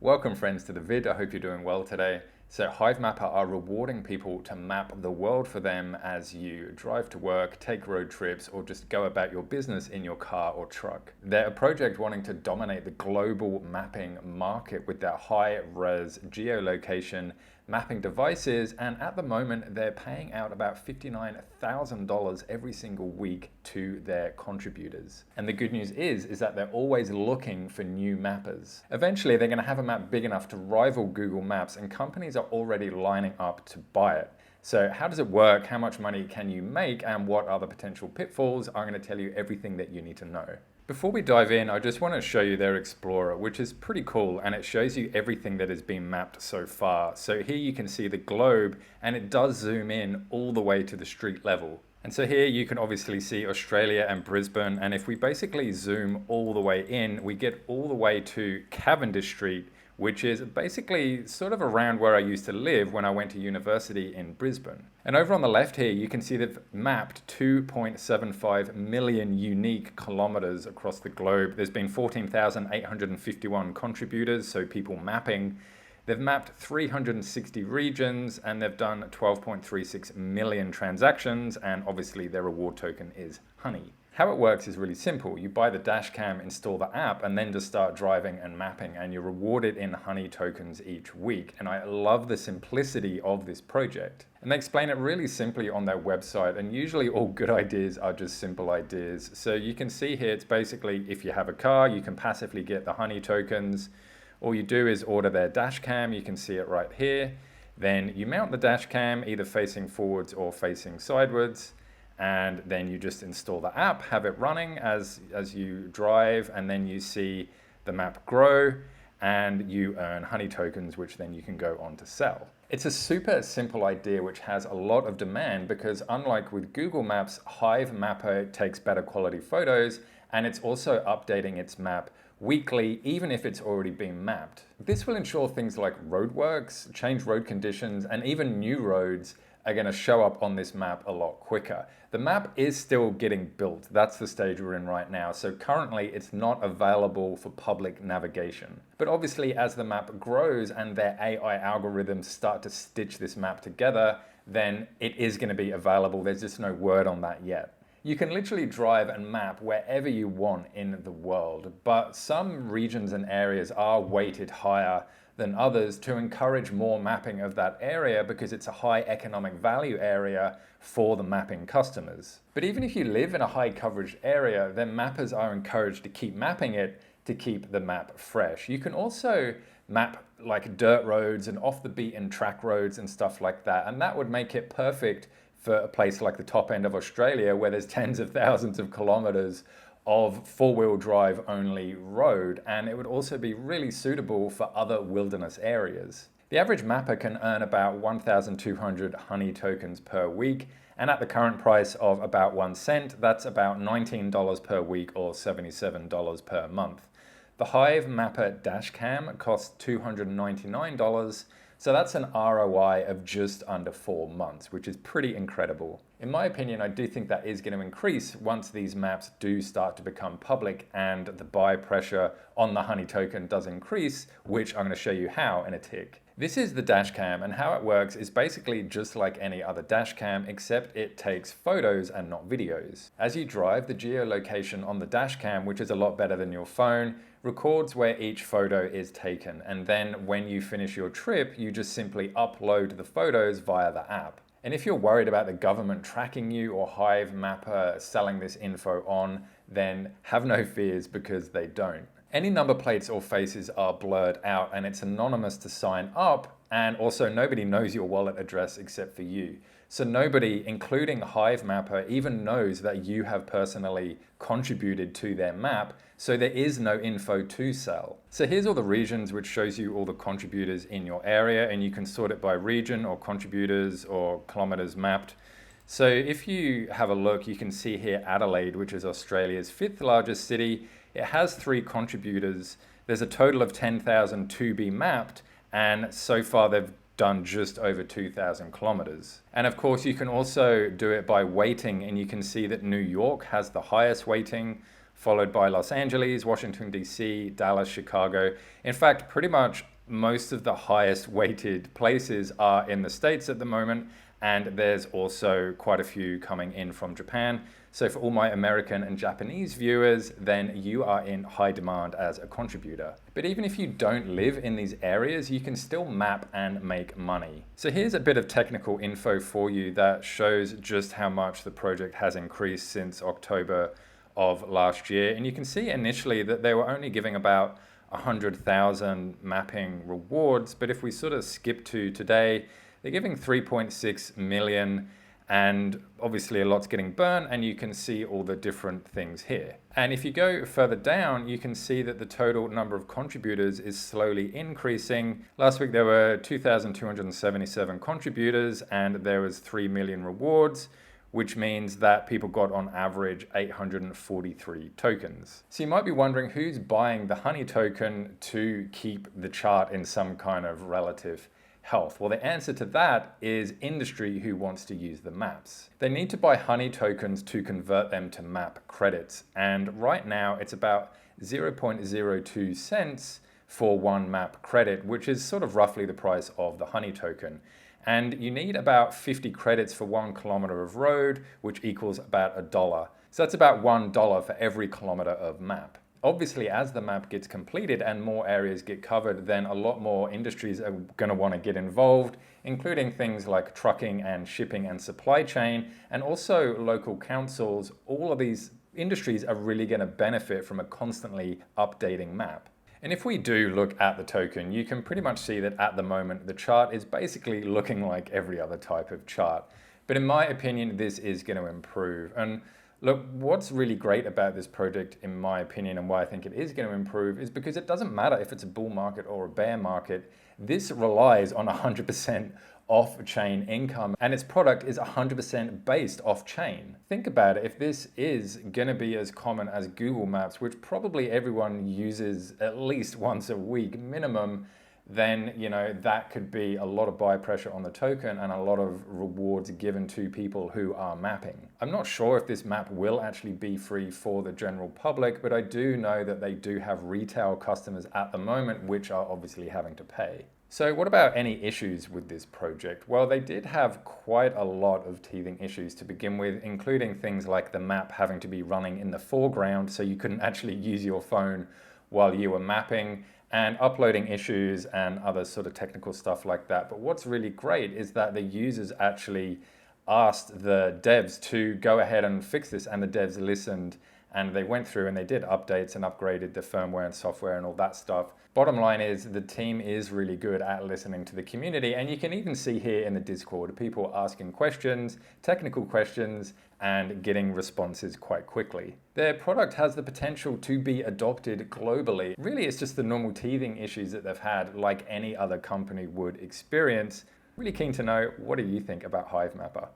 Welcome friends to the vid, I hope you're doing well today. So Hivemapper are rewarding people to map the world for them as you drive to work, take road trips, or just go about your business in your car or truck. They're a project wanting to dominate the global mapping market with their high-res geolocation mapping devices, and at the moment they're paying out about $59,000 every single week to their contributors. And the good news is that they're always looking for new mappers. Eventually they're going to have a map big enough to rival Google Maps, and companies are already lining up to buy it. So how does it work? How much money can you make? And what are the potential pitfalls? I'm going to tell you everything that you need to know. Before we dive in, I just want to show you their Explorer, which is pretty cool, and it shows you everything that has been mapped so far. So here you can see the globe, and it does zoom in all the way to the street level. And so here you can obviously see Australia and Brisbane, and if we basically zoom all the way in, we get all the way to Cavendish Street, which is basically sort of around where I used to live when I went to university in Brisbane. And over on the left here, you can see they've mapped 2.75 million unique kilometers across the globe. There's been 14,851 contributors, so people mapping. They've mapped 360 regions, and they've done 12.36 million transactions, and obviously their reward token is Honey. How it works is really simple. You buy the dash cam, install the app, and then just start driving and mapping, and you're rewarded in Honey tokens each week. And I love the simplicity of this project. And they explain it really simply on their website, and usually all good ideas are just simple ideas. So you can see here, it's basically if you have a car, you can passively get the Honey tokens. All you do is order their dash cam, you can see it right here. Then you mount the dash cam either facing forwards or facing sideways, and then you just install the app, have it running as you drive, and then you see the map grow, and you earn Honey tokens, which then you can go on to sell. It's a super simple idea which has a lot of demand because unlike with Google Maps, Hivemapper takes better quality photos, and it's also updating its map weekly, even if it's already been mapped. This will ensure things like roadworks, change road conditions, and even new roads are going to show up on this map a lot quicker. The map is still getting built. That's the stage we're in right now. So currently it's not available for public navigation. But obviously as the map grows and their AI algorithms start to stitch this map together, then it is going to be available. There's just no word on that yet. You can literally drive and map wherever you want in the world, but some regions and areas are weighted higher than others to encourage more mapping of that area because it's a high economic value area for the mapping customers. But even if you live in a high coverage area, then mappers are encouraged to keep mapping it to keep the map fresh. You can also map like dirt roads and off the beaten track roads and stuff like that, and that would make it perfect for a place like the top end of Australia where there's tens of thousands of kilometers of four-wheel drive only road, and it would also be really suitable for other wilderness areas. The average mapper can earn about 1,200 Honey tokens per week, and at the current price of about 1 cent, that's about $19 per week or $77 per month. The Hivemapper dashcam costs $299, so that's an ROI of just under 4 months, which is pretty incredible. In my opinion, I do think that is going to increase once these maps do start to become public and the buy pressure on the Honey token does increase, which I'm going to show you how in a tick. This is the dashcam, and how it works is basically just like any other dashcam, except it takes photos and not videos. As you drive, the geolocation on the dashcam, which is a lot better than your phone, records where each photo is taken, and then when you finish your trip, you just simply upload the photos via the app. And if you're worried about the government tracking you or Hivemapper selling this info on, then have no fears because they don't. Any number plates or faces are blurred out, and it's anonymous to sign up, and also nobody knows your wallet address except for you. So nobody, including Hivemapper, even knows that you have personally contributed to their map, so there is no info to sell. So here's all the regions, which shows you all the contributors in your area, and you can sort it by region or contributors or kilometers mapped. So if you have a look, you can see here Adelaide, which is Australia's 5th largest city. It has 3 contributors. There's a total of 10,000 to be mapped, and so far they've done just over 2,000 kilometers. And of course, you can also do it by weighting, and you can see that New York has the highest weighting, followed by Los Angeles, Washington, D.C., Dallas, Chicago. In fact, pretty much most of the highest weighted places are in the States at the moment, and there's also quite a few coming in from Japan. So for all my American and Japanese viewers, then you are in high demand as a contributor. But even if you don't live in these areas, you can still map and make money. So here's a bit of technical info for you that shows just how much the project has increased since October of last year. And you can see initially that they were only giving about 100,000 mapping rewards. But if we sort of skip to today, they're giving 3.6 million, and obviously a lot's getting burnt, and you can see all the different things here. And if you go further down, you can see that the total number of contributors is slowly increasing. Last week there were 2,277 contributors, and there was 3 million rewards, which means that people got on average 843 tokens. So you might be wondering who's buying the Honey token to keep the chart in some kind of relative health. Well, the answer to that is industry who wants to use the maps. They need to buy Honey tokens to convert them to map credits. And right now it's about 0.02 cents for one map credit, which is sort of roughly the price of the Honey token. And you need about 50 credits for 1 kilometer of road, which equals about $1. So that's about $1 for every kilometer of map. Obviously, as the map gets completed and more areas get covered, then a lot more industries are going to want to get involved, including things like trucking and shipping and supply chain, and also local councils. All of these industries are really going to benefit from a constantly updating map. And if we do look at the token, you can pretty much see that at the moment, the chart is basically looking like every other type of chart. But in my opinion, this is going to improve. And look, what's really great about this project, in my opinion, and why I think it is going to improve, is because it doesn't matter if it's a bull market or a bear market. This relies on 100% off-chain income, and its product is 100% based off-chain. Think about it, if this is going to be as common as Google Maps, which probably everyone uses at least once a week minimum, then that could be a lot of buy pressure on the token and a lot of rewards given to people who are mapping. I'm not sure if this map will actually be free for the general public, but I do know that they do have retail customers at the moment, which are obviously having to pay. So what about any issues with this project? Well, they did have quite a lot of teething issues to begin with, including things like the map having to be running in the foreground, so you couldn't actually use your phone while you were mapping, and uploading issues and other sort of technical stuff like that. But what's really great is that the users actually asked the devs to go ahead and fix this, and the devs listened, and they went through and they did updates and upgraded the firmware and software and all that stuff. Bottom line is the team is really good at listening to the community, and you can even see here in the Discord people asking questions, technical questions, and getting responses quite quickly. Their product has the potential to be adopted globally. Really, it's just the normal teething issues that they've had, like any other company would experience. Really keen to know, what do you think about Hivemapper?